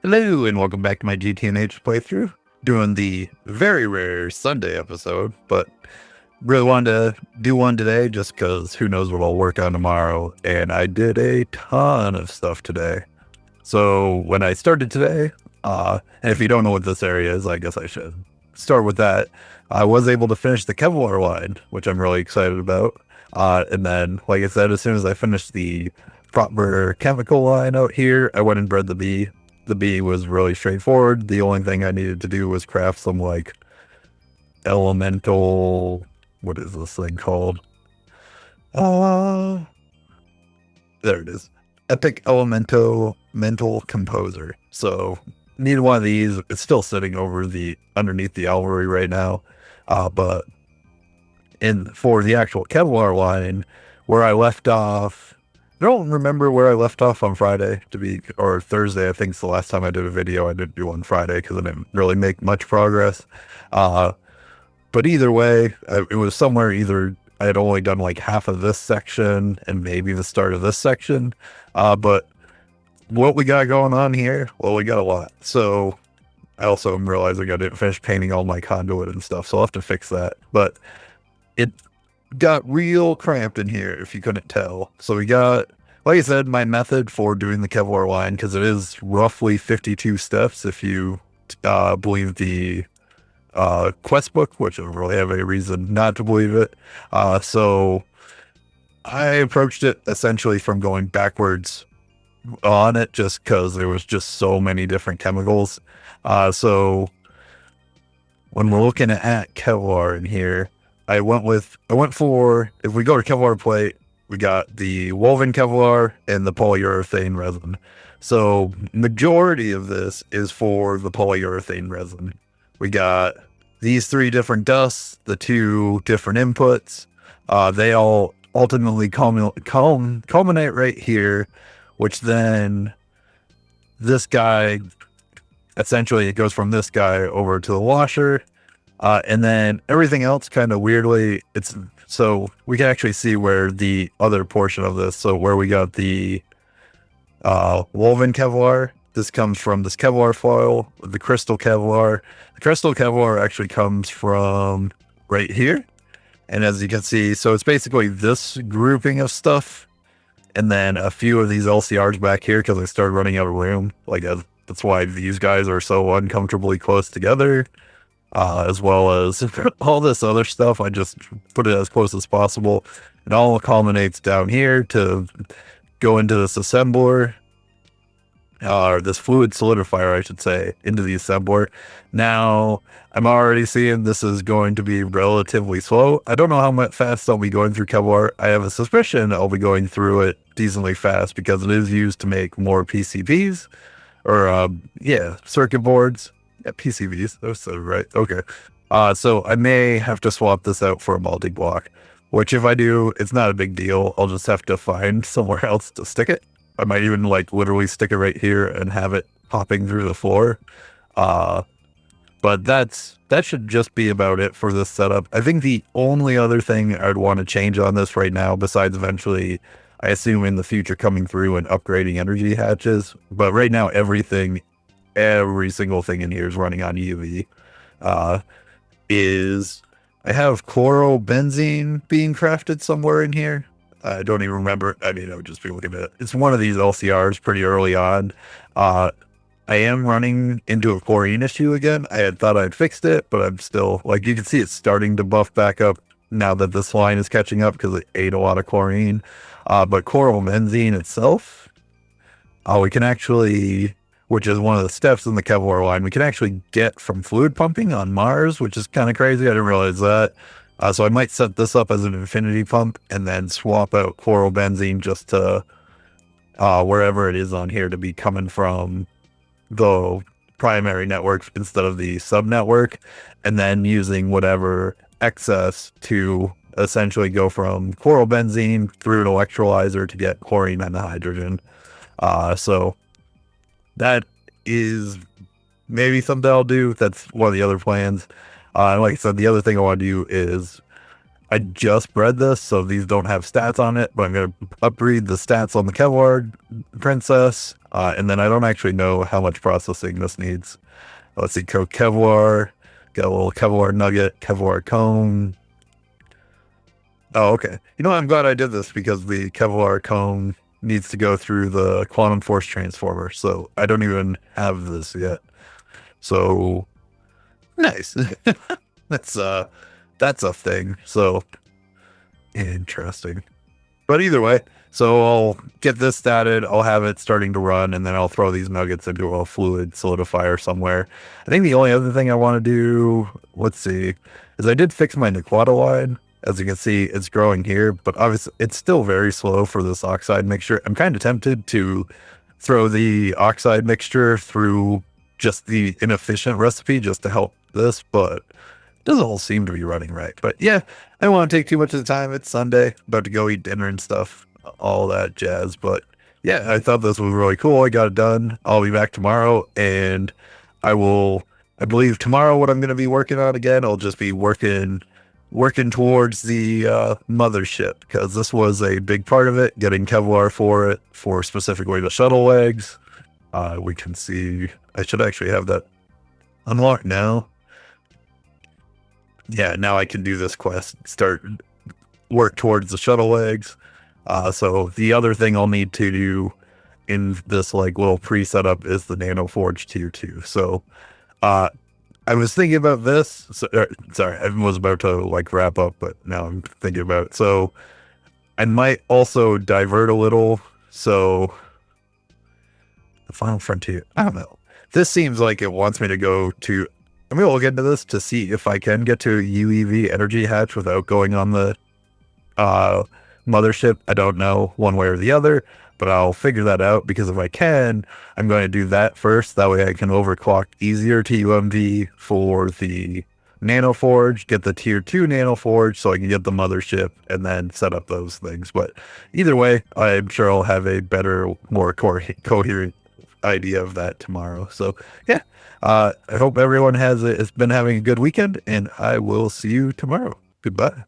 Hello, and welcome back to my GTNH playthrough. Doing the very rare Sunday episode, but really wanted to do one today just because who knows what I'll work on tomorrow. And I did a ton of stuff today. So when I started today, and if you don't know what this area is, I guess I should start with that. I was able to finish the Kelvar line, which I'm really excited about. And then, like I said, as soon as I finished the proper chemical line out here, I went and bred the bee. The bee was really straightforward. The only thing I needed to do was craft some like elemental. What is this thing called? Uh, there it is. Epic Elemental Mental Composer. So need one of these. It's still sitting over the underneath the owlery right now. But for the actual Kevlar line, where I left off, I don't remember where I left off on Friday or Thursday. I think it's the last time I did a video. I didn't do on Friday because I didn't really make much progress. But either way, it was somewhere either I had only done like half of this section and maybe the start of this section. But what we got going on here, well, we got a lot. So I also am realizing I didn't finish painting all my conduit and stuff, so I'll have to fix that. But it got real cramped in here, if you couldn't tell. So we got, like I said, my method for doing the Kevlar line, because it is roughly 52 steps if you believe the quest book, which I don't really have any reason not to believe it. So I approached it essentially from going backwards on it just because there was just so many different chemicals. So when we're looking at Kelvar in here, I went for, if we go to Kelvar plate, we got the woven Kevlar and the polyurethane resin. So majority of this is for the polyurethane resin. We got these three different dusts, the two different inputs. They all ultimately culminate right here, which then this guy, essentially it goes from this guy over to the washer. And then everything else kind of weirdly, so we can actually see where the other portion of this, so where we got the woven Kevlar, this comes from this Kevlar foil, the crystal Kevlar. The crystal Kevlar actually comes from right here. And as you can see, so it's basically this grouping of stuff, and then a few of these LCRs back here because I started running out of room. That's why these guys are so uncomfortably close together. As well as all this other stuff. I just put it as close as possible. It all culminates down here to go into this assembler, or this fluid solidifier, I should say, into the assembler. Now, I'm already seeing this is going to be relatively slow. I don't know how much fast I'll be going through Kelvar. I have a suspicion I'll be going through it decently fast because it is used to make more PCBs, or circuit boards. Yeah, PCBs. That's right. Okay. So I may have to swap this out for a multi-block, which if I do, it's not a big deal. I'll just have to find somewhere else to stick it. I might even like literally stick it right here and have it popping through the floor. But that should just be about it for this setup. I think the only other thing I'd want to change on this right now, besides eventually, I assume in the future coming through and upgrading energy hatches, but right now every single thing in here is running on UV. Is I have chlorobenzene being crafted somewhere in here. I don't even remember. I mean, I would just be looking at it. It's one of these LCRs pretty early on. I am running into a chlorine issue again. I had thought I'd fixed it, but I'm still, like, you can see it's starting to buff back up now that this line is catching up because it ate a lot of chlorine. But chlorobenzene itself, we can actually, which is one of the steps in the Kelvar line, we can actually get from fluid pumping on Mars, which is kind of crazy. I didn't realize that. So I might set this up as an infinity pump and then swap out chlorobenzene just to wherever it is on here to be coming from the primary network instead of the sub network, and then using whatever excess to essentially go from chlorobenzene through an electrolyzer to get chlorine and hydrogen. So that is maybe something I'll do. That's one of the other plans. Like I said, the other thing I want to do is I just bred this, so these don't have stats on it, but I'm going to upbreed the stats on the Kelvar princess. And then I don't actually know how much processing this needs. Let's see, Kelvar, got a little Kelvar nugget, Kelvar cone. Oh, okay. You know what? I'm glad I did this because the Kelvar cone needs to go through the quantum force transformer, so I don't even have this yet. So nice. That's a thing. So interesting. But either way, so I'll get this statted, I'll have it starting to run, and then I'll throw these nuggets into a fluid solidifier somewhere. I think the only other thing I want to do, let's see, is I did fix my Nequata line. As you can see, it's growing here, but obviously it's still very slow for this oxide mixture. I'm kind of tempted to throw the oxide mixture through just the inefficient recipe just to help this, but it doesn't all seem to be running right. But yeah, I don't want to take too much of the time. It's Sunday, about to go eat dinner and stuff, all that jazz. But yeah, I thought this was really cool. I got it done. I'll be back tomorrow, and I believe tomorrow what I'm going to be working on again, I'll just be working towards the mothership, because this was a big part of it, getting Kevlar for it, for specifically the shuttle legs. We can see, I should actually have that unlocked now. Yeah, now I can do this quest, work towards the shuttle legs. So the other thing I'll need to do in this like little pre-setup is the Nano Forge tier 2. So I was thinking about this. Sorry, I was about to like wrap up, but now I'm thinking about it. So I might also divert a little. So the Final Frontier, I don't know. This seems like it wants me to go to, I'm going to look into this to see if I can get to UEV energy hatch without going on the mothership. I don't know one way or the other, but I'll figure that out, because if I can, I'm going to do that first. That way I can overclock easier to UMV for the Nano Forge, get the tier 2 Nano Forge so I can get the mothership and then set up those things. But either way, I'm sure I'll have a better, more coherent idea of that tomorrow. So yeah, I hope everyone has been having a good weekend, and I will see you tomorrow. Goodbye.